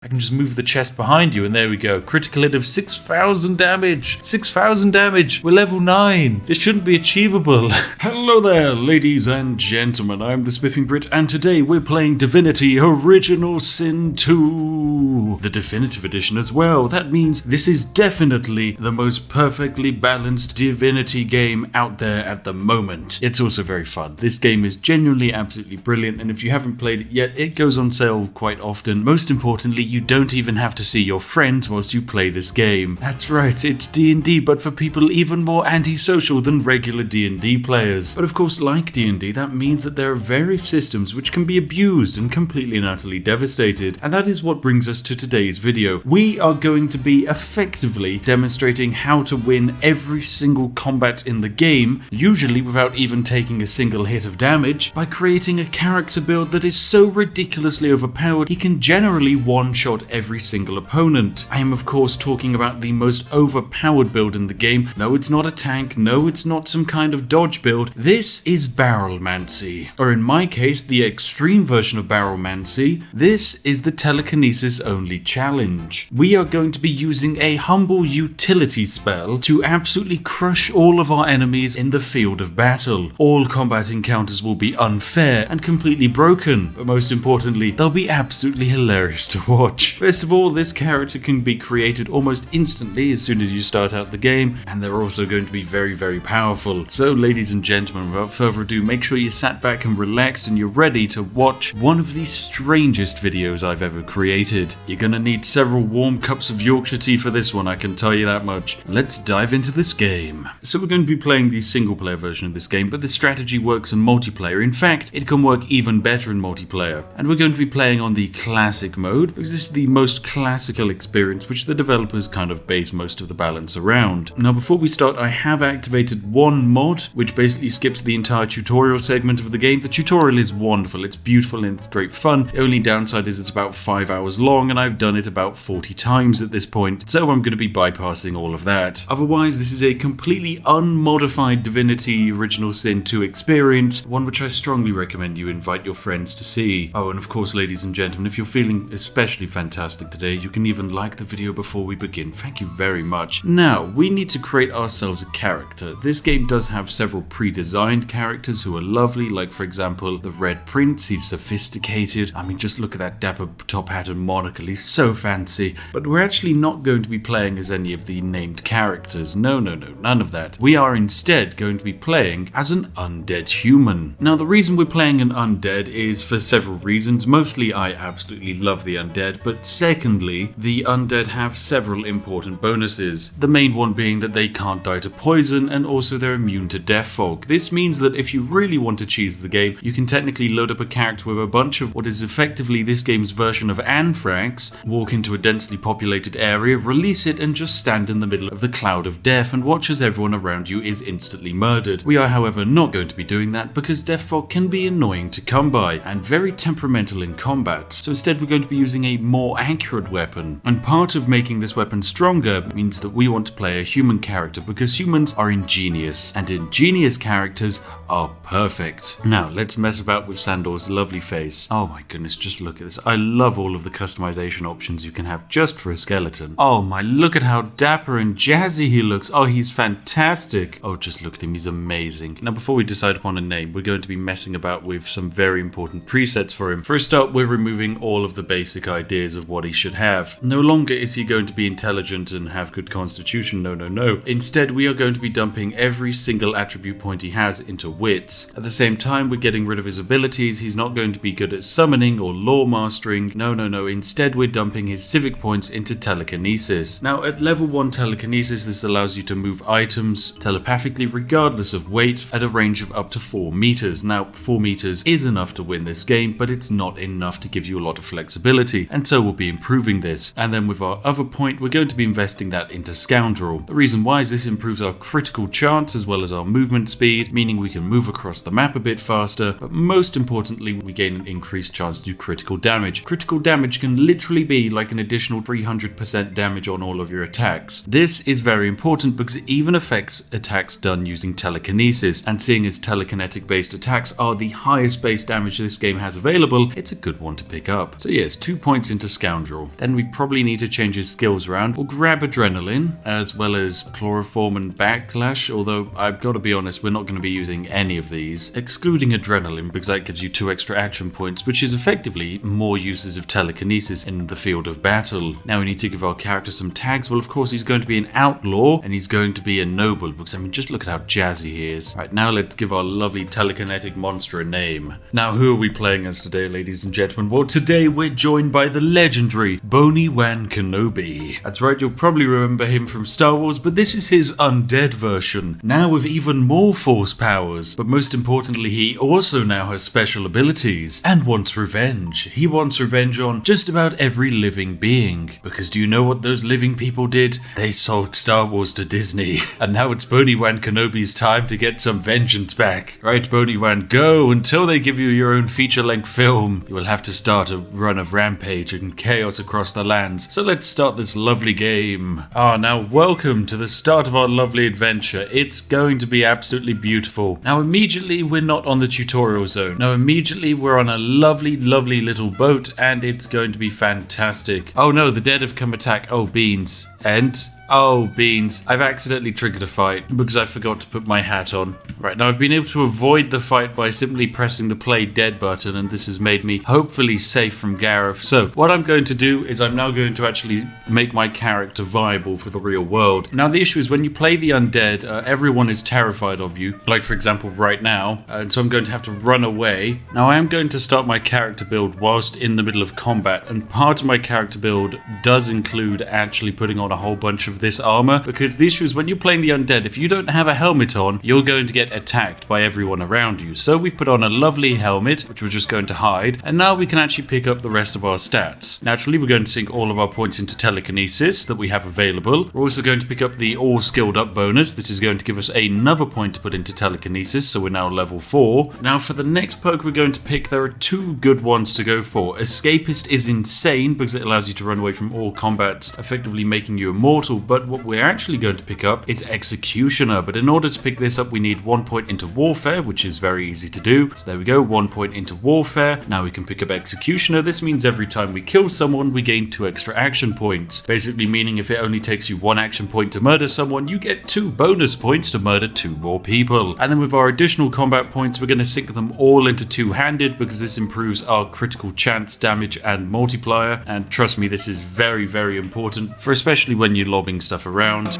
I can just move the chest behind you and there we go. Critical hit of 6,000 damage. 6,000 damage. We're level 9. This shouldn't be achievable. Hello there, ladies and gentlemen. I'm the Spiffing Brit and today we're playing Divinity Original Sin 2. The definitive edition as well. That means this is definitely the most perfectly balanced Divinity game out there at the moment. It's also very fun. This game is genuinely absolutely brilliant, and if you haven't played it yet, it goes on sale quite often. Most importantly, you don't even have to see your friends whilst you play this game. That's right, it's D&D, but for people even more antisocial than regular D&D players. But of course, like D&D, that means that there are various systems which can be abused and completely and utterly devastated. And that is what brings us to today's video. We are going to be effectively demonstrating how to win every single combat in the game, usually without even taking a single hit of damage, by creating a character build that is so ridiculously overpowered he can generally one-shot every single opponent. I am of course talking about the most overpowered build in the game. No, it's not a tank. No, it's not some kind of dodge build. This is Barrelmancy. Or in my case, the extreme version of Barrelmancy. This is the Telekinesis Only challenge. We are going to be using a humble utility spell to absolutely crush all of our enemies in the field of battle. All combat encounters will be unfair and completely broken, but most importantly, they'll be absolutely hilarious to watch. First of all, this character can be created almost instantly as soon as you start out the game, and they're also going to be very, very powerful. So, ladies and gentlemen, without further ado, make sure you sat back and relaxed and you're ready to watch one of the strangest videos I've ever created. You're gonna need several warm cups of Yorkshire tea for this one, I can tell you that much. Let's dive into this game. So we're going to be playing the single player version of this game, but the strategy works in multiplayer. In fact, it can work even better in multiplayer. And we're going to be playing on the classic mode, because this is the most classical experience which the developers kind of base most of the balance around. Now before we start, I have activated one mod which basically skips the entire tutorial segment of the game. The tutorial is wonderful, it's beautiful and it's great fun. The only downside is it's about 5 hours long and I've done it about 40 times at this point, so I'm going to be bypassing all of that. Otherwise, this is a completely unmodified Divinity Original Sin 2 experience, one which I strongly recommend you invite your friends to see. Oh, and of course, ladies and gentlemen, if you're feeling especially fantastic today, you can even like the video before we begin. Thank you very much. Now, we need to create ourselves a character. This game does have several pre-designed characters who are lovely, like for example, the Red Prince. He's sophisticated. I mean, just look at that dapper top hat and monocle. He's so fancy. But we're actually not going to be playing as any of the named characters. No, none of that. We are instead going to be playing as an undead human. Now, the reason we're playing an undead is for several reasons. Mostly, I absolutely love the undead, but secondly, the undead have several important bonuses. The main one being that they can't die to poison, and also they're immune to death fog. This means that if you really want to cheese the game, you can technically load up a character with a bunch of what is effectively this game's version of anthrax, walk into a densely populated area, release it, and just stand in the middle of the cloud of death and watch as everyone around you is instantly murdered. We are, however, not going to be doing that because death fog can be annoying to come by and very temperamental in combat. So instead, we're going to be using a more accurate weapon, and part of making this weapon stronger means that we want to play a human character because humans are ingenious and ingenious characters are perfect. Now let's mess about with Sandor's lovely face. Oh my goodness, just look at this. I love all of the customization options you can have just for a skeleton. Oh my, look at how dapper and jazzy he looks. Oh, he's fantastic. Oh, just look at him, he's amazing. Now before we decide upon a name, we're going to be messing about with some very important presets for him. For a start, we're removing all of the basic ideas of what he should have. No longer is he going to be intelligent and have good constitution, no. Instead, we are going to be dumping every single attribute point he has into wits. At the same time, we're getting rid of his abilities. He's not going to be good at summoning or lore mastering. No. Instead, we're dumping his civic points into telekinesis. Now, at level 1 telekinesis, this allows you to move items telepathically regardless of weight at a range of up to 4 meters. Now, 4 meters is enough to win this game, but it's not enough to give you a lot of flexibility, and so we'll be improving this. And then with our other point, we're going to be investing that into Scoundrel. The reason why is this improves our critical chance as well as our movement speed, meaning we can move across the map a bit faster, but most importantly, we gain an increased chance to do critical damage. Critical damage can literally be like an additional 300% damage on all of your attacks. This is very important because it even affects attacks done using telekinesis, and seeing as telekinetic based attacks are the highest base damage this game has available, it's a good one to pick up. So yes, 2 points points into Scoundrel. Then we probably need to change his skills around. We'll grab Adrenaline, as well as Chloroform and Backlash, although I've got to be honest, we're not going to be using any of these, excluding Adrenaline, because that gives you 2 extra action points, which is effectively more uses of telekinesis in the field of battle. Now we need to give our character some tags. Well, of course, he's going to be an outlaw, and he's going to be a noble, because I mean, just look at how jazzy he is. Right, now let's give our lovely telekinetic monster a name. Now, who are we playing as today, ladies and gentlemen? Well, today we're joined by the legendary Obi-Wan Kenobi. That's right, you'll probably remember him from Star Wars, but this is his undead version, now with even more force powers. But most importantly, he also now has special abilities and wants revenge. He wants revenge on just about every living being. Because do you know what those living people did? They sold Star Wars to Disney. And now it's Obi-Wan Kenobi's time to get some vengeance back. Right, Obi-Wan, go! Until they give you your own feature-length film, you will have to start a run of rampage and chaos across the lands. So let's start this lovely game. Now welcome to the start of our lovely adventure. It's going to be absolutely beautiful. Now immediately we're not on the tutorial zone. No, immediately we're on a lovely, lovely little boat, and it's going to be fantastic. Oh no, the dead have come attack. Oh, beans. And... oh, beans. I've accidentally triggered a fight because I forgot to put my hat on. Right, now I've been able to avoid the fight by simply pressing the play dead button, and this has made me hopefully safe from Gareth. So what I'm going to do is I'm now going to actually make my character viable for the real world. Now the issue is when you play the undead, everyone is terrified of you. Like for example right now, and so I'm going to have to run away. Now I am going to start my character build whilst in the middle of combat, and part of my character build does include actually putting on a whole bunch of this armor, because the issue is when you're playing the undead, if you don't have a helmet on, you're going to get attacked by everyone around you. So we've put on a lovely helmet, which we're just going to hide, and now we can actually pick up the rest of our stats. Naturally, we're going to sink all of our points into telekinesis that we have available. We're also going to pick up the all skilled up bonus. This is going to give us another point to put into telekinesis, so we're now level 4. Now for the next perk we're going to pick, there are 2 good ones to go for. Escapist is insane because it allows you to run away from all combats, effectively making you immortal. But what we're actually going to pick up is Executioner. But in order to pick this up, we need 1 point into Warfare, which is very easy to do. So there we go, 1 point into Warfare. Now we can pick up Executioner. This means every time we kill someone, we gain 2 extra action points. Basically meaning if it only takes you 1 action point to murder someone, you get 2 bonus points to murder 2 more people. And then with our additional combat points, we're going to sink them all into two-handed because this improves our critical chance, damage, and multiplier. And trust me, this is very, very important for especially when you're lobbing stuff around.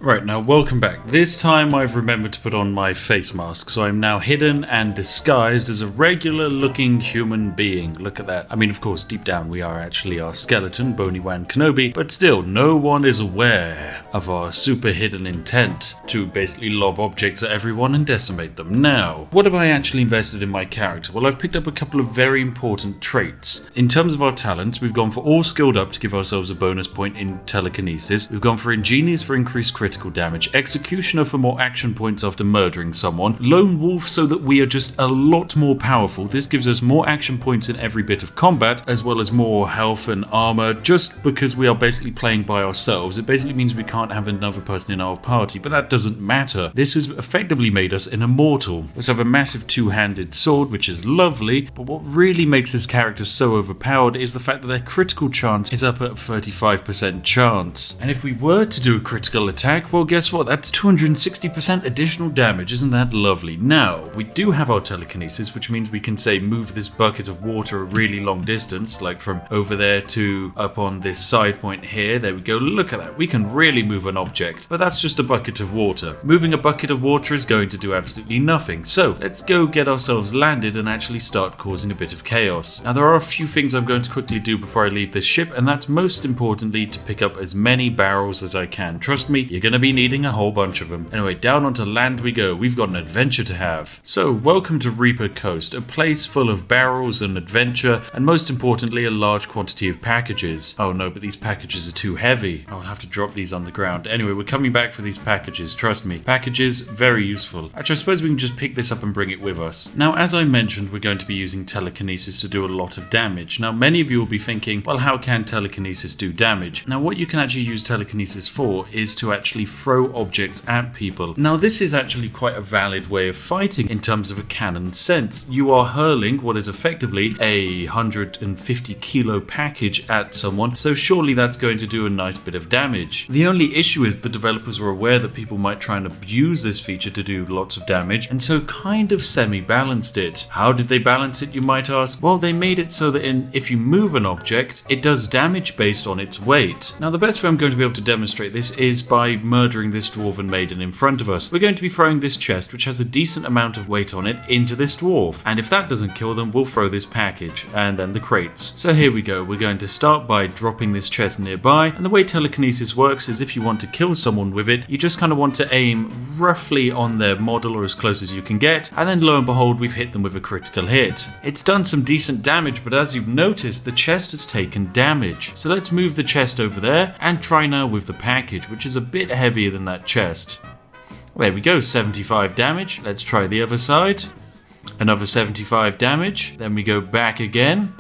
Right, now welcome back. This time I've remembered to put on my face mask, so I'm now hidden and disguised as a regular looking human being. Look at that. I mean, of course, deep down we are actually our skeleton, Obi-Wan Kenobi, but still, no one is aware of our super hidden intent to basically lob objects at everyone and decimate them. Now, what have I actually invested in my character? Well, I've picked up a couple of very important traits. In terms of our talents, we've gone for all skilled up to give ourselves a bonus point in telekinesis. We've gone for ingenious for increased critical damage, Executioner for more action points after murdering someone, Lone Wolf so that we are just a lot more powerful. This gives us more action points in every bit of combat, as well as more health and armor, just because we are basically playing by ourselves. It basically means we can't have another person in our party, but that doesn't matter. This has effectively made us an immortal. We also have a massive two-handed sword, which is lovely, but what really makes this character so overpowered is the fact that their critical chance is up at 35% chance. And if we were to do a critical attack, well, guess what? That's 260% additional damage. Isn't that lovely? Now, we do have our telekinesis, which means we can, say, move this bucket of water a really long distance, like from over there to up on this side point here. There we go. Look at that. We can really move an object, but that's just a bucket of water. Moving a bucket of water is going to do absolutely nothing. So let's go get ourselves landed and actually start causing a bit of chaos. Now, there are a few things I'm going to quickly do before I leave this ship, and that's most importantly to pick up as many barrels as I can. Trust me, you're going to be needing a whole bunch of them. Anyway, down onto land we go. We've got an adventure to have. So, welcome to Reaper Coast, a place full of barrels and adventure, and most importantly, a large quantity of packages. Oh no, but these packages are too heavy. I'll have to drop these on the ground. Anyway, we're coming back for these packages, trust me. Packages, very useful. Actually, I suppose we can just pick this up and bring it with us. Now, as I mentioned, we're going to be using telekinesis to do a lot of damage. Now, many of you will be thinking, well, how can telekinesis do damage? Now, what you can actually use telekinesis for is to actually basically throw objects at people. Now this is actually quite a valid way of fighting in terms of a canon sense. You are hurling what is effectively a 150 kilo package at someone, so surely that's going to do a nice bit of damage. The only issue is the developers were aware that people might try and abuse this feature to do lots of damage, and so kind of semi-balanced it. How did they balance it, you might ask? Well, they made it so that if you move an object, it does damage based on its weight. Now the best way I'm going to be able to demonstrate this is by murdering this dwarven maiden in front of us. We're going to be throwing this chest, which has a decent amount of weight on it, into this dwarf, and if that doesn't kill them, we'll throw this package and then the crates. So here we go. We're going to start by dropping this chest nearby, and the way telekinesis works is if you want to kill someone with it, you just kind of want to aim roughly on their model or as close as you can get, and then lo and behold, we've hit them with a critical hit. It's done some decent damage, but as you've noticed, the chest has taken damage. So let's move the chest over there and try now with the package, which is a bit heavier than that chest. There we go, 75 damage. Let's try the other side. Another 75 damage. Then we go back again.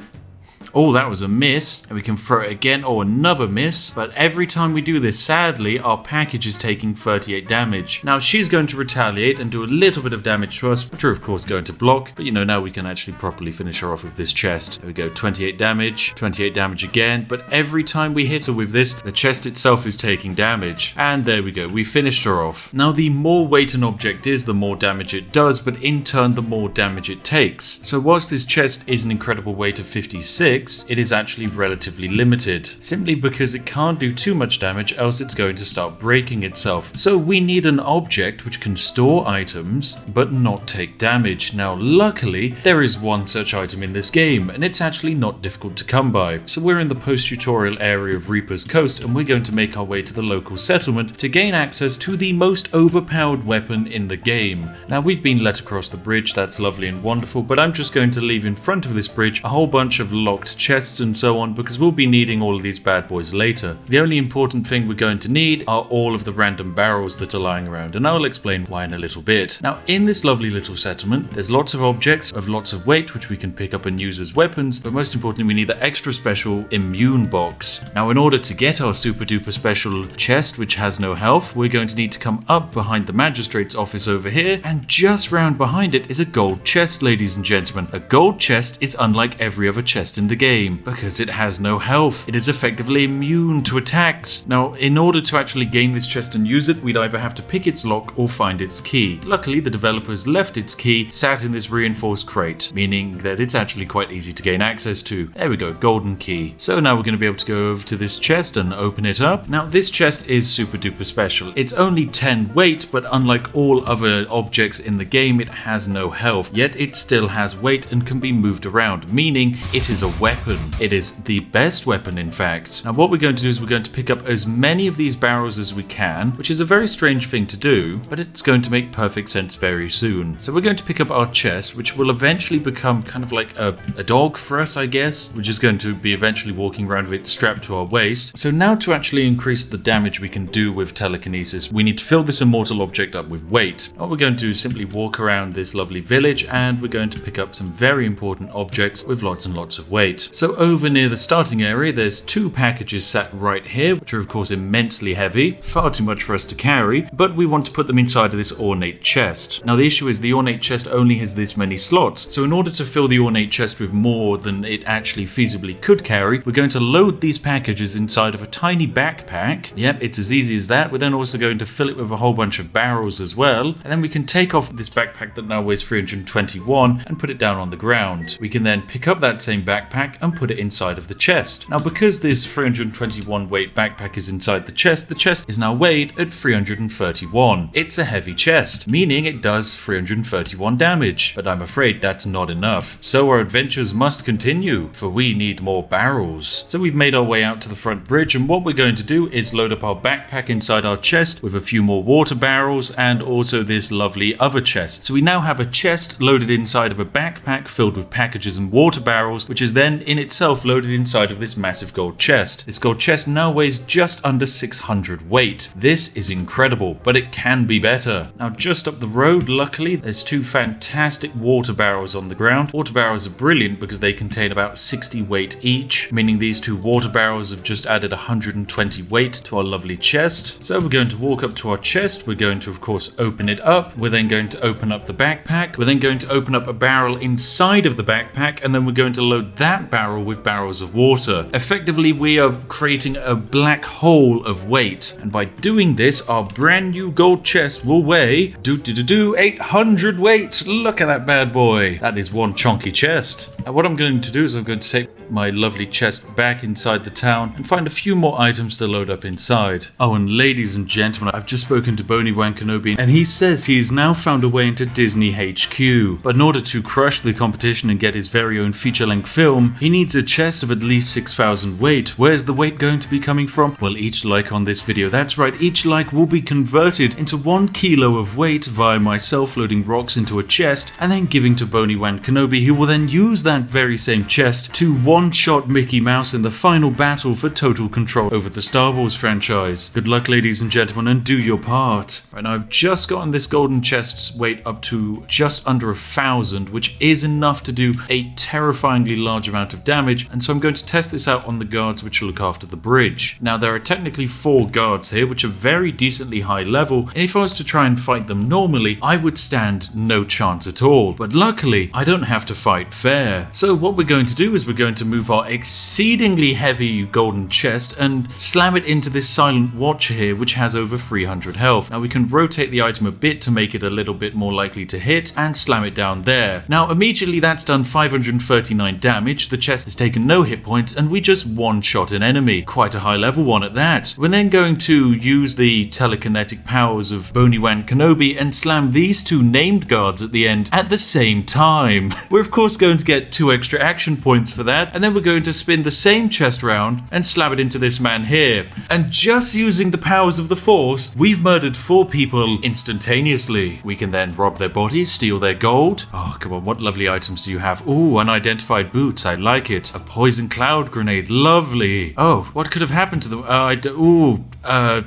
Oh, that was a miss. And we can throw it again. Oh, another miss. But every time we do this, sadly, our package is taking 38 damage. Now, she's going to retaliate and do a little bit of damage to us, which we're, of course, going to block. But, now we can actually properly finish her off with this chest. There we go, 28 damage again. But every time we hit her with this, the chest itself is taking damage. And there we go, we finished her off. Now, the more weight an object is, the more damage it does, but in turn, the more damage it takes. So whilst this chest is an incredible weight of 56, it is actually relatively limited, simply because it can't do too much damage, else it's going to start breaking itself. So we need an object which can store items, but not take damage. Now luckily, there is one such item in this game, and it's actually not difficult to come by. So we're in the post-tutorial area of Reaper's Coast, and we're going to make our way to the local settlement to gain access to the most overpowered weapon in the game. Now we've been let across the bridge, that's lovely and wonderful, but I'm just going to leave in front of this bridge a whole bunch of locked chests and so on, because we'll be needing all of these bad boys later. The only important thing we're going to need are all of the random barrels that are lying around, and I'll explain why in a little bit. Now in this lovely little settlement, there's lots of objects of lots of weight which we can pick up and use as weapons, but most importantly we need the extra special immune box. Now in order to get our super duper special chest which has no health, we're going to need to come up behind the magistrate's office over here, and just round behind it is a gold chest, ladies and gentlemen. A gold chest is unlike every other chest in the game, because it has no health. It is effectively immune to attacks. Now, in order to actually gain this chest and use it, we'd either have to pick its lock or find its key. Luckily, the developers left its key sat in this reinforced crate, meaning that it's actually quite easy to gain access to. There we go, golden key. So now we're going to be able to go over to this chest and open it up. Now, this chest is super duper special. It's only 10 weight, but unlike all other objects in the game, it has no health. Yet it still has weight and can be moved around, meaning it is a weapon. It is the best weapon, in fact. Now what we're going to do is we're going to pick up as many of these barrels as we can, which is a very strange thing to do, but it's going to make perfect sense very soon. So we're going to pick up our chest, which will eventually become kind of like a dog for us, I guess. We're just going to be eventually walking around with it strapped to our waist. So now to actually increase the damage we can do with telekinesis, we need to fill this immortal object up with weight. What we're going to do is simply walk around this lovely village, and we're going to pick up some very important objects with lots and lots of weight. So over near the starting area, there's two packages sat right here, which are of course immensely heavy, far too much for us to carry, but we want to put them inside of this ornate chest. Now the issue is the ornate chest only has this many slots, so in order to fill the ornate chest with more than it actually feasibly could carry, we're going to load these packages inside of a tiny backpack. Yep, it's as easy as that. We're then also going to fill it with a whole bunch of barrels as well, and then we can take off this backpack that now weighs 321 and put it down on the ground. We can then pick up that same backpack and put it inside of the chest. Now because this 321 weight backpack is inside the chest is now weighed at 331. It's a heavy chest, meaning it does 331 damage, but I'm afraid that's not enough. So our adventures must continue, for we need more barrels. So we've made our way out to the front bridge, and what we're going to do is load up our backpack inside our chest with a few more water barrels and also this lovely other chest. So we now have a chest loaded inside of a backpack filled with packages and water barrels, which is then then in itself loaded inside of this massive gold chest. This gold chest now weighs just under 600 weight. This is incredible, but it can be better. Now just up the road, luckily, there's two fantastic water barrels on the ground. Water barrels are brilliant because they contain about 60 weight each, meaning these two water barrels have just added 120 weight to our lovely chest. So we're going to walk up to our chest. We're going to, of course, open it up. We're then going to open up the backpack. We're then going to open up a barrel inside of the backpack, and then we're going to load that barrel with barrels of water. Effectively, we are creating a black hole of weight, and by doing this, our brand new gold chest will weigh 800 weight. Look at that bad boy. That is one chunky chest. And what I'm going to do is I'm going to take my lovely chest back inside the town and find a few more items to load up inside. Oh, and ladies and gentlemen, I've just spoken to Obi-Wan Kenobi, and he says he has now found a way into Disney HQ. But in order to crush the competition and get his very own feature-length film, he needs a chest of at least 6,000 weight. Where's the weight going to be coming from? Well, each like on this video, that's right, each like will be converted into 1 kilo of weight via myself loading rocks into a chest and then giving to Obi-Wan Kenobi, who will then use that very same chest to one-shot Mickey Mouse in the final battle for total control over the Star Wars franchise. Good luck, ladies and gentlemen, and do your part. Right now, I've just gotten this golden chest's weight up to just under 1,000, which is enough to do a terrifyingly large amount of damage, and so I'm going to test this out on the guards which look after the bridge. Now, there are technically 4 guards here, which are very decently high level, and if I was to try and fight them normally, I would stand no chance at all. But luckily, I don't have to fight fair. So what we're going to do is we're going to move our exceedingly heavy golden chest and slam it into this silent watcher here, which has over 300 health. Now we can rotate the item a bit to make it a little bit more likely to hit and slam it down there. Now immediately that's done 539 damage, the chest has taken no hit points, and we just one-shot an enemy. Quite a high level one at that. We're then going to use the telekinetic powers of Obi-Wan Kenobi and slam these 2 named guards at the end at the same time. We're of course going to get 2 extra action points for that, and then we're going to spin the same chest round and slam it into this man here. And just using the powers of the Force, we've murdered 4 people instantaneously. We can then rob their bodies, steal their gold. Oh, come on, what lovely items do you have? Ooh, unidentified boots, I like it. A poison cloud grenade, lovely. Oh, what could have happened to them?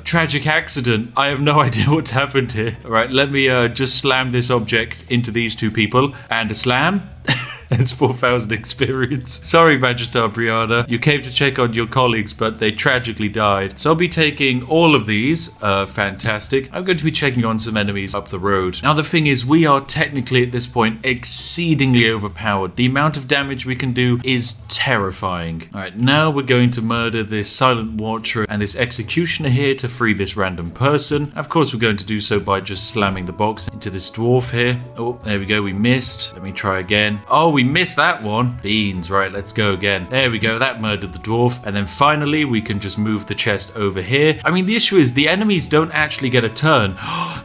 Tragic accident. I have no idea what's happened here. All right, let me just slam this object into these 2 people, and a slam. It's 4,000 experience. Sorry, Magister Brianna. You came to check on your colleagues, but they tragically died. So I'll be taking all of these. Fantastic. I'm going to be checking on some enemies up the road. Now, the thing is, we are technically at this point exceedingly overpowered. The amount of damage we can do is terrifying. All right, now we're going to murder this silent watcher and this executioner here to free this random person. Of course, we're going to do so by just slamming the box into this dwarf here. Oh, there we go. We missed. Let me try again. Oh, we missed that one. Beans. Right, let's go again. There we go. That murdered the dwarf. And then finally, we can just move the chest over here. I mean, the issue is the enemies don't actually get a turn.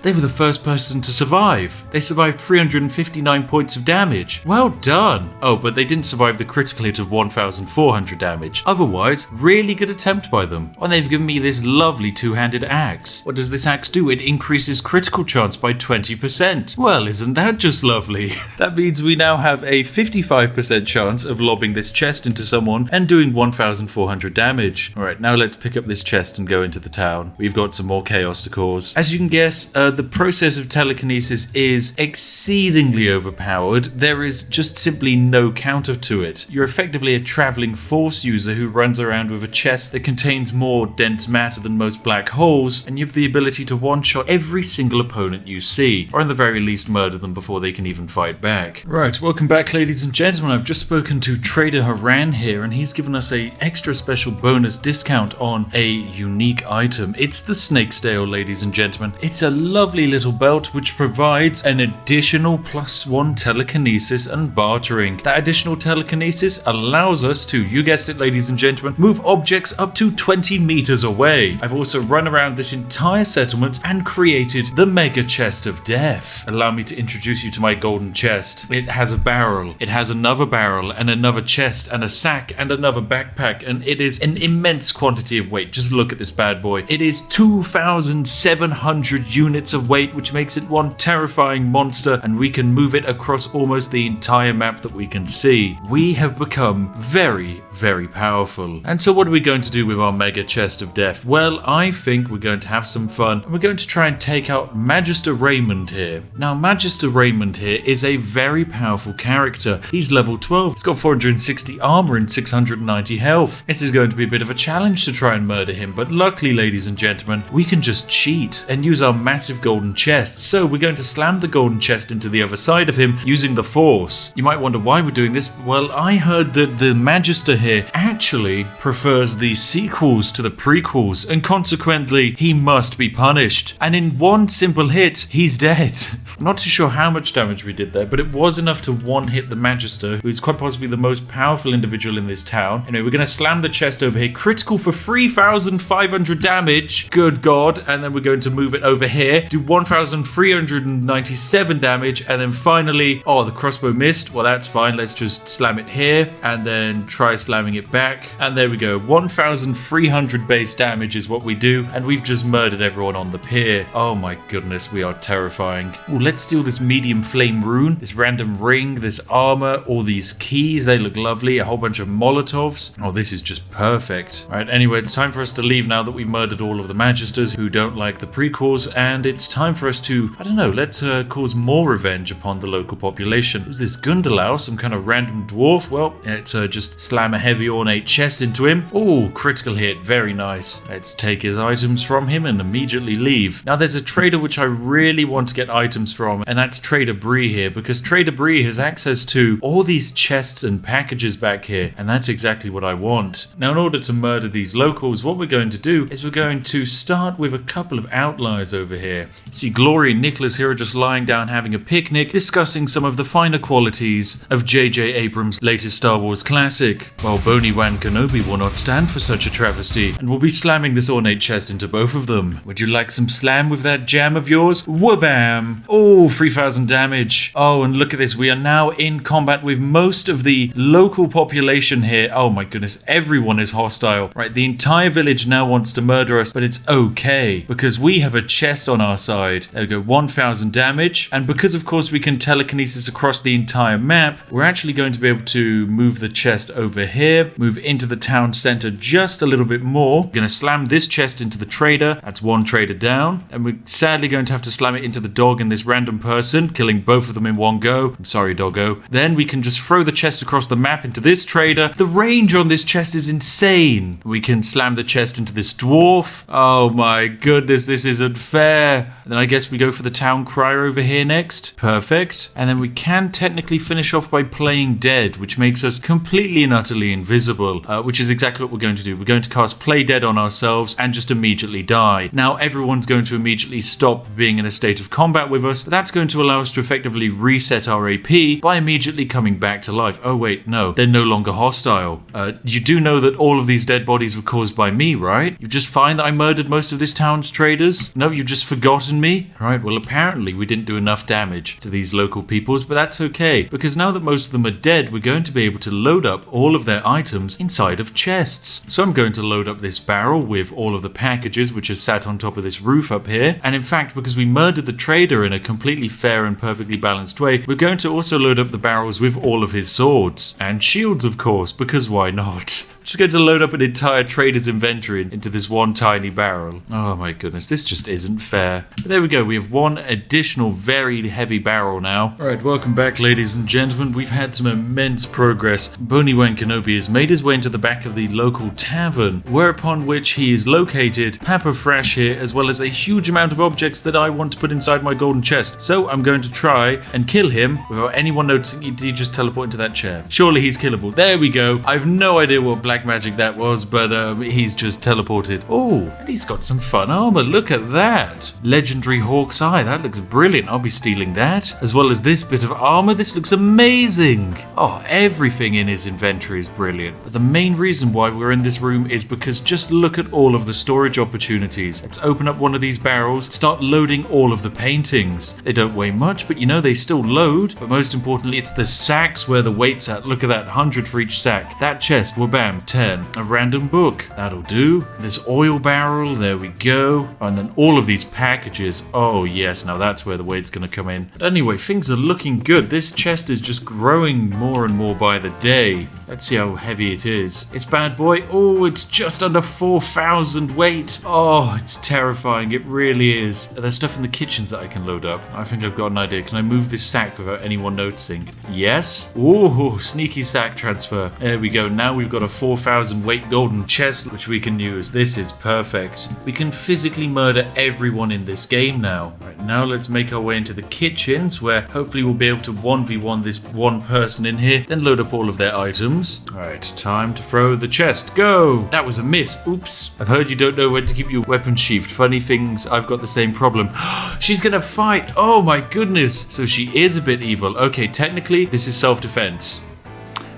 They were the first person to survive. They survived 359 points of damage. Well done. Oh, but they didn't survive the critical hit of 1,400 damage. Otherwise, really good attempt by them. And they've given me this lovely 2-handed axe. What does this axe do? It increases critical chance by 20%. Well, isn't that just lovely? That means we now have a 55% chance of lobbing this chest into someone and doing 1,400 damage. Alright, now let's pick up this chest and go into the town. We've got some more chaos to cause. As you can guess, the process of telekinesis is exceedingly overpowered. There is just simply no counter to it. You're effectively a traveling force user who runs around with a chest that contains more dense matter than most black holes, and you have the ability to one-shot every single opponent you see, or in the very least murder them before they can even fight back. Right, welcome back, ladies and gentlemen. I've just spoken to Trader Haran here, and he's given us a extra special bonus discount on a unique item. It's the Snake's Tail, ladies and gentlemen. It's a lovely little belt which provides an additional +1 telekinesis and bartering. That additional telekinesis allows us to, you guessed it, ladies and gentlemen, move objects up to 20 meters away. I've also run around this entire settlement and created the Mega Chest of Death. Allow me to introduce you to my golden chest. It has a barrel, it has another barrel and another chest and a sack and another backpack, and it is an immense quantity of weight. Just look at this bad boy. It is 2,700 units of weight, which makes it one terrifying monster, and we can move it across almost the entire map that we can see. We have become very, very powerful. And so what are we going to do with our mega chest of death? Well, I think we're going to have some fun, and we're going to try and take out Magister Raymond here. Now, Magister Raymond here is a very powerful character. He's level 12. He's got 460 armor and 690 health. This is going to be a bit of a challenge to try and murder him, but luckily, ladies and gentlemen, we can just cheat and use our massive golden chest. So we're going to slam the golden chest into the other side of him using the force. You might wonder why we're doing this. Well, I heard that the Magister here actually prefers the sequels to the prequels, and consequently, he must be punished. And in one simple hit, he's dead. I'm not too sure how much damage we did there, but it was enough to one-hit the Magister, who's quite possibly the most powerful individual in this town. Anyway, we're going to slam the chest over here. Critical for 3,500 damage. Good God. And then we're going to move it over here. Do 1,397 damage. And then finally, oh, the crossbow missed. Well, that's fine. Let's just slam it here and then try slamming it back. And there we go. 1,300 base damage is what we do. And we've just murdered everyone on the pier. Oh my goodness, we are terrifying. Ooh, let's steal this medium flame rune, this random ring, this armor, all these keys. They look lovely. A whole bunch of Molotovs. Oh, this is just perfect. All right, anyway, it's time for us to leave now that we've murdered all of the Magisters who don't like the prequels, and it's time for us to, I don't know, let's cause more revenge upon the local population. Who's this Gundelau? Some kind of random dwarf? Well, let's just slam a heavy ornate chest into him. Oh, critical hit. Very nice. Let's take his items from him and immediately leave. Now, there's a trader which I really want to get items from, and that's Trader Bree here, because Trader Bree has access to all these chests and packages back here, and that's exactly what I want. Now, in order to murder these locals, what we're going to do is we're going to start with a couple of outliers over here. See, Glory and Nicholas here are just lying down having a picnic, discussing some of the finer qualities of J.J. Abrams' latest Star Wars classic, while Obi-Wan Kenobi will not stand for such a travesty, and we'll be slamming this ornate chest into both of them. Would you like some slam with that jam of yours? Whabam! Oh, 3,000 damage. Oh, and look at this. We are now in combat with most of the local population here. Oh my goodness, everyone is hostile. Right, the entire village now wants to murder us, but it's okay, because we have a chest on our side. There we go, 1,000 damage. And because, of course, we can telekinesis across the entire map, we're actually going to be able to move the chest over here, move into the town center just a little bit more. We're going to slam this chest into the trader. That's one trader down. And we're sadly going to have to slam it into the dog and this random person, killing both of them in one go. I'm sorry, doggo. Then we can just throw the chest across the map into this trader. The range on this chest is insane. We can slam the chest into this dwarf. Oh my goodness, this isn't fair. And then I guess we go for the town crier over here next. Perfect. And then we can technically finish off by playing dead, which makes us completely and utterly invisible, which is exactly what we're going to do. We're going to cast play dead on ourselves and just immediately die. Now everyone's going to immediately stop being in a state of combat with us. That's going to allow us to effectively reset our AP by immediately coming back to life. Oh wait, no, they're no longer hostile. You do know that all of these dead bodies were caused by me, right? You just find that I murdered most of this town's traders? No, you've just forgotten me? Right, well apparently we didn't do enough damage to these local peoples, but that's okay, because now that most of them are dead, we're going to be able to load up all of their items inside of chests. So I'm going to load up this barrel with all of the packages which are sat on top of this roof up here, and in fact, because we murdered the trader in a completely fair and perfectly balanced way, we're going to also load up the barrels with all of his swords and shields, of course, because why not? Just going to load up an entire trader's inventory into this one tiny barrel. Oh my goodness, this just isn't fair. But there we go, we have one additional very heavy barrel now. Alright, welcome back ladies and gentlemen. We've had some immense progress. Obi-Wan Kenobi has made his way into the back of the local tavern, whereupon which he is located Papa Fresh here, as well as a huge amount of objects that I want to put inside my golden chest. So I'm going to try and kill him without anyone noticing. He just teleport into that chair. Surely he's killable. There we go. I have no idea what Black black magic that was, but he's just teleported. Oh, and he's got some fun armor. Look at that. Legendary Hawk's Eye. That looks brilliant. I'll be stealing that. As well as this bit of armor. This looks amazing. Oh, everything in his inventory is brilliant. But the main reason why we're in this room is because just look at all of the storage opportunities. Let's open up one of these barrels, start loading all of the paintings. They don't weigh much, but you know they still load. But most importantly, it's the sacks where the weight's at. Look at that, 100 for each sack. That chest, well, bam, 10. A random book, that'll do. This oil barrel, there we go. And then all of these packages. Oh yes, now that's where the weight's gonna come in. But anyway, things are looking good. This chest is just growing more and more by the day. Let's see how heavy it is. It's bad boy. Oh, it's just under 4,000 weight. Oh, it's terrifying. It really is. There's stuff in the kitchens that I can load up. I think I've got an idea. Can I move this sack without anyone noticing? Yes. Ooh, sneaky sack transfer. There we go. Now we've got a 4,000 weight golden chest, which we can use. This is perfect. We can physically murder everyone in this game now. Right, now let's make our way into the kitchens, where hopefully we'll be able to 1v1 this one person in here, then load up all of their items. Alright, time to throw the chest. Go! That was a miss. Oops. I've heard you don't know when to keep your weapon sheathed. Funny things, I've got the same problem. She's gonna fight! Oh my goodness! So she is a bit evil. Okay, technically, this is self-defense.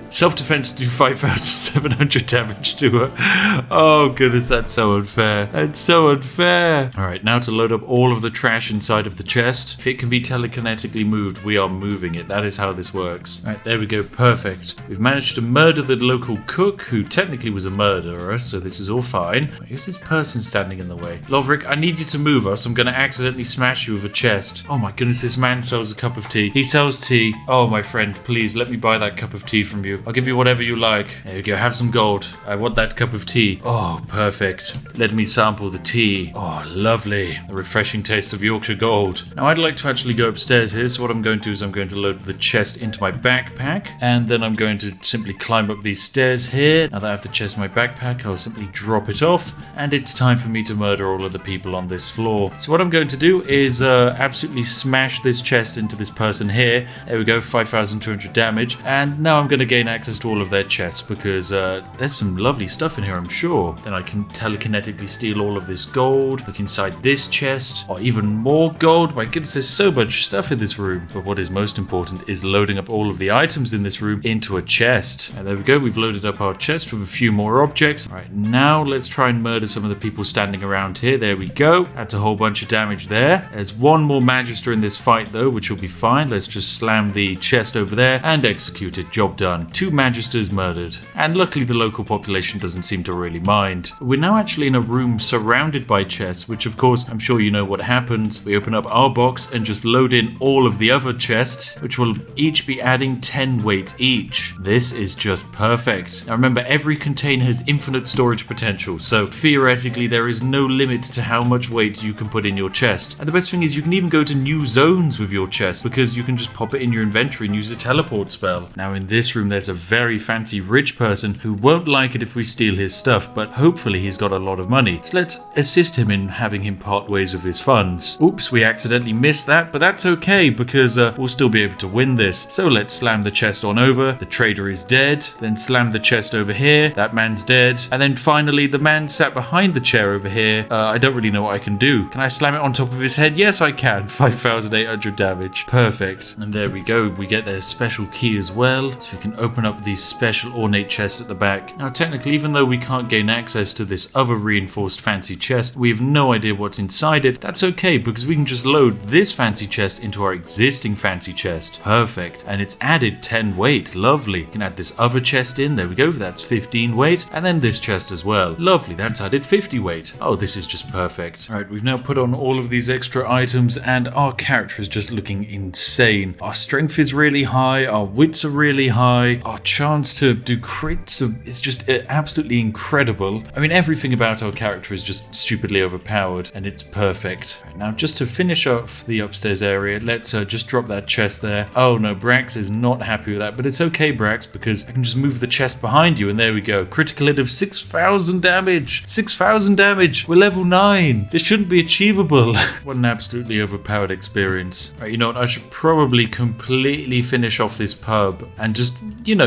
Self-defense to do 5,700 damage to her. Oh goodness, that's so unfair. That's so unfair. Alright, now to load up all of the trash inside of the chest. If it can be telekinetically moved, we are moving it. That is how this works. Alright, there we go. Perfect. We've managed to murder the local cook, who technically was a murderer, so this is all fine. Who's this person standing in the way? Loverick, I need you to move us. I'm going to accidentally smash you with a chest. Oh my goodness, this man sells a cup of tea. He sells tea. Oh my friend, please let me buy that cup of tea from you. I'll give you whatever you like. There you go, have some gold. I want that cup of tea. Oh, perfect. Let me sample the tea. Oh, lovely. The refreshing taste of Yorkshire gold. Now, I'd like to actually go upstairs here, so what I'm going to do is I'm going to load the chest into my backpack, and then I'm going to simply climb up these stairs here. Now that I have the chest in my backpack, I'll simply drop it off, and it's time for me to murder all of the people on this floor. So what I'm going to do is absolutely smash this chest into this person here. There we go, 5,200 damage, and now I'm going to gain access to all of their chests, because there's some lovely stuff in here, I'm sure. Then I can telekinetically steal all of this gold, look inside this chest, or even more gold. My goodness, there's so much stuff in this room. But what is most important is loading up all of the items in this room into a chest. And there we go, we've loaded up our chest with a few more objects. All right, now let's try and murder some of the people standing around here. There we go, that's a whole bunch of damage there. There's one more Magister in this fight though, which will be fine. Let's just slam the chest over there and execute it. Job done. 2 Magisters murdered. And luckily the local population doesn't seem to really mind. We're now actually in a room surrounded by chests, which of course I'm sure you know what happens. We open up our box and just load in all of the other chests, which will each be adding 10 weight each. This is just perfect. Now remember, every container has infinite storage potential, so theoretically there is no limit to how much weight you can put in your chest. And the best thing is you can even go to new zones with your chest, because you can just pop it in your inventory and use a teleport spell. Now in this room there's a very fancy rich person who won't like it if we steal his stuff, but hopefully he's got a lot of money. So let's assist him in having him part ways with his funds. Oops, we accidentally missed that, but that's okay, because we'll still be able to win this. So let's slam the chest on over. The trader is dead. Then slam the chest over here. That man's dead. And then finally the man sat behind the chair over here. I don't really know what I can do. Can I slam it on top of his head? Yes, I can. 5,800 damage. Perfect. And there we go. We get their special key as well, so we can open up these special ornate chests at the back. Now technically, even though we can't gain access to this other reinforced fancy chest, we have no idea what's inside it. That's okay, because we can just load this fancy chest into our existing fancy chest. Perfect. And it's added 10 weight. Lovely. We can add this other chest in. There we go. That's 15 weight. And then this chest as well. Lovely. That's added 50 weight. Oh, this is just perfect. All right, we've now put on all of these extra items, and our character is just looking insane. Our strength is really high. Our wits are really high. Our chance to do crits is just absolutely incredible. I mean, everything about our character is just stupidly overpowered, and it's perfect. Right, now, just to finish off the upstairs area, let's just drop that chest there. Oh no, Brax is not happy with that, but it's okay, Brax, because I can just move the chest behind you, and there we go. Critical hit of 6,000 damage. 6,000 damage. We're level 9. This shouldn't be achievable. What an absolutely overpowered experience. Right, you know what? I should probably completely finish off this pub and just,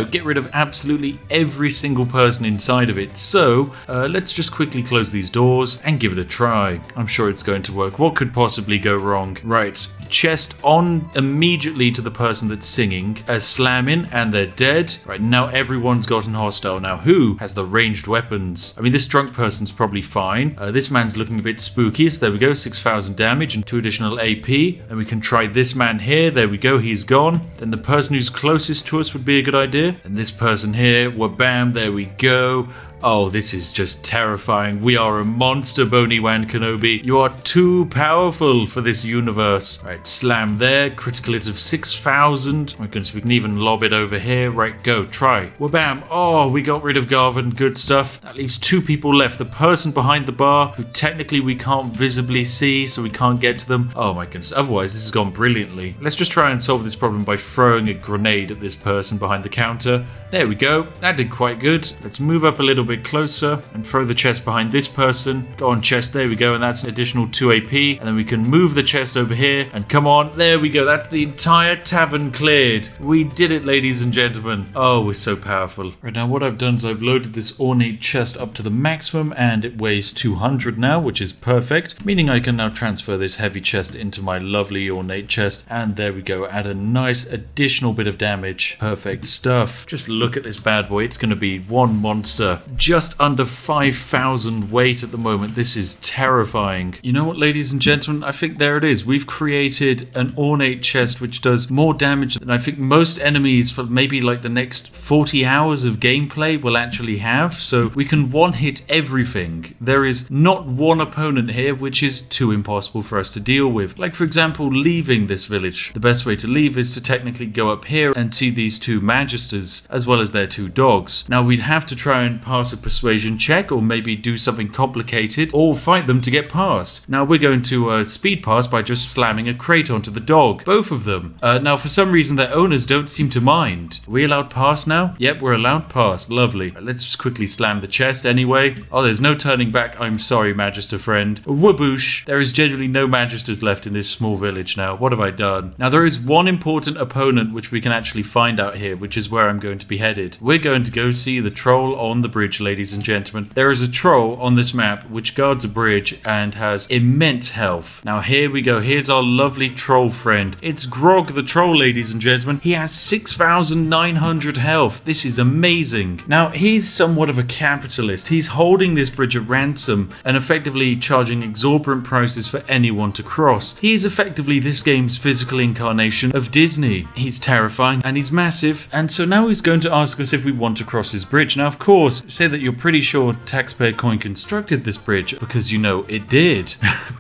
get rid of absolutely every single person inside of it. So let's just quickly close these doors and give it a try. I'm sure it's going to work. What could possibly go wrong? Right. Chest on immediately to the person that's singing, slam in, and they're dead. Right, now everyone's gotten hostile. Now who has the ranged weapons? I mean, this drunk person's probably fine. This man's looking a bit spooky, so there we go, 6,000 damage and 2 additional AP. And we can try this man here. There we go, he's gone. Then the person who's closest to us would be a good idea. And this person here, wabam, there we go. Oh, this is just terrifying. We are a monster, Boney-Wan Kenobi. You are too powerful for this universe. Right, slam there. Critical hit of 6,000. My goodness, we can even lob it over here. Right, go, try. Wabam. Oh, we got rid of Garvin. Good stuff. That leaves 2 people left. The person behind the bar, who technically we can't visibly see, so we can't get to them. Oh my goodness. Otherwise, this has gone brilliantly. Let's just try and solve this problem by throwing a grenade at this person behind the counter. There we go. That did quite good. Let's move up a little bit closer and throw the chest behind this person. Go on, chest. There we go. And that's an additional 2 AP. And then we can move the chest over here. And come on. There we go. That's the entire tavern cleared. We did it, ladies and gentlemen. Oh, we're so powerful. Right, now what I've done is I've loaded this ornate chest up to the maximum, and it weighs 200 now, which is perfect. Meaning I can now transfer this heavy chest into my lovely ornate chest. And there we go. Add a nice additional bit of damage. Perfect stuff. Just look at this bad boy. It's going to be one monster. Just under 5,000 weight at the moment. This is terrifying. You know what, ladies and gentlemen? I think there it is. We've created an ornate chest which does more damage than I think most enemies for maybe like the next 40 hours of gameplay will actually have. So we can one-hit everything. There is not one opponent here which is too impossible for us to deal with. Like, for example, leaving this village. The best way to leave is to technically go up here and see these 2 magisters as well as their 2 dogs. Now we'd have to try and pass a persuasion check, or maybe do something complicated, or fight them to get past. Now we're going to speed pass by just slamming a crate onto the dog. Both of them. Now for some reason their owners don't seem to mind. Are we allowed pass now? Yep, we're allowed pass. Lovely. Let's just quickly slam the chest anyway. Oh, there's no turning back. I'm sorry, Magister friend. Waboosh. There is genuinely no Magisters left in this small village now. What have I done? Now there is one important opponent which we can actually find out here, which is where I'm going to be headed. We're going to go see the troll on the bridge, ladies and gentlemen. There is a troll on this map which guards a bridge and has immense health. Now here we go. Here's our lovely troll friend. It's Grog the troll, ladies and gentlemen. He has 6,900 health. This is amazing. Now he's somewhat of a capitalist. He's holding this bridge at ransom and effectively charging exorbitant prices for anyone to cross. He is effectively this game's physical incarnation of Disney. He's terrifying and he's massive, and so now he's going to ask us if we want to cross his bridge. Now of course, say that you're pretty sure Taxpayer Coin constructed this bridge, because you know it did.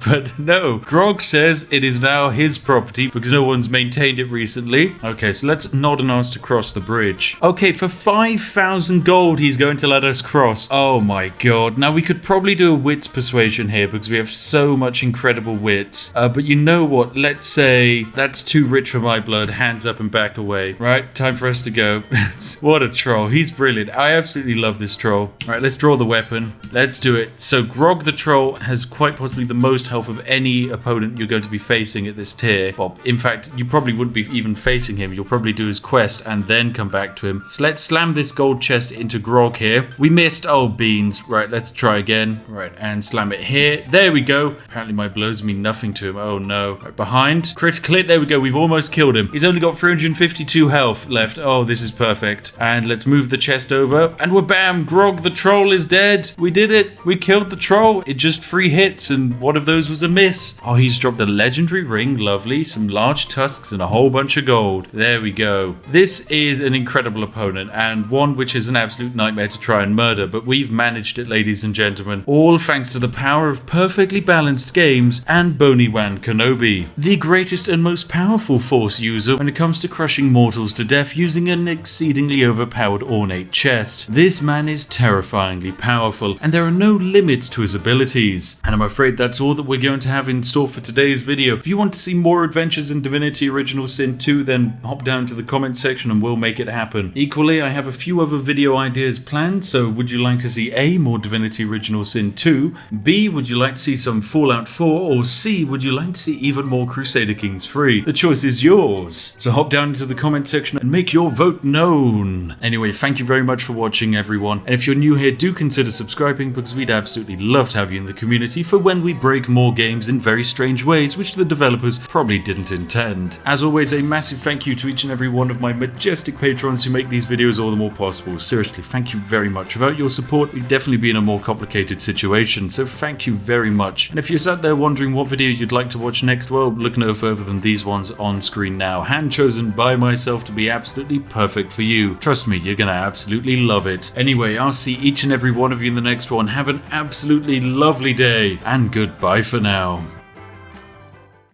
But no, Grog says it is now his property because no one's maintained it recently. Okay, so let's nod and ask to cross the bridge. Okay, for 5,000 gold he's going to let us cross. Oh my god. Now we could probably do a wits persuasion here because we have so much incredible wits. But you know what? Let's say that's too rich for my blood. Hands up and back away. Right, time for us to go. What a troll. He's brilliant. I absolutely love this troll. Right, let's draw the weapon. Let's do it. So Grog the troll has quite possibly the most health of any opponent you're going to be facing at this tier. Well, in fact, you probably wouldn't be even facing him. You'll probably do his quest and then come back to him. So let's slam this gold chest into Grog here. We missed. Oh, beans. Right, let's try again. Right, and slam it here. There we go. Apparently my blows mean nothing to him. Oh no. Right, behind. Critical hit. There we go. We've almost killed him. He's only got 352 health left. Oh, this is perfect. And let's move the chest over. And we're bam. Grog the troll is dead. We did it. We killed the troll. It just 3 hits and one of those was a miss. Oh, he's dropped a legendary ring. Lovely. Some large tusks and a whole bunch of gold. There we go. This is an incredible opponent and one which is an absolute nightmare to try and murder, but we've managed it, ladies and gentlemen. All thanks to the power of perfectly balanced games and Boney-Wan Kenobi, the greatest and most powerful Force user when it comes to crushing mortals to death using an exceedingly overpowered ornate chest. This man is terrifyingly powerful, and there are no limits to his abilities. And I'm afraid that's all that we're going to have in store for today's video. If you want to see more adventures in Divinity Original Sin 2, then hop down to the comment section and we'll make it happen. Equally, I have a few other video ideas planned, so would you like to see A, more Divinity Original Sin 2, B, would you like to see some Fallout 4, or C, would you like to see even more Crusader Kings 3? The choice is yours, so hop down into the comment section and make your vote known. Anyway, thank you very much for watching, everyone, and if you're new here, do consider subscribing, because we'd absolutely love to have you in the community for when we break more games in very strange ways which the developers probably didn't intend. As always, a massive thank you to each and every one of my majestic patrons who make these videos all the more possible. Seriously, thank you very much. Without your support, we'd definitely be in a more complicated situation, so thank you very much. And if you're sat there wondering what video you'd like to watch next, well, look no further than these ones on screen now, hand chosen by myself to be absolutely perfect for you. Trust me, you're gonna absolutely love it. Anyway, I'll see each and every one of you in the next one. Have an absolutely lovely day, and goodbye for now.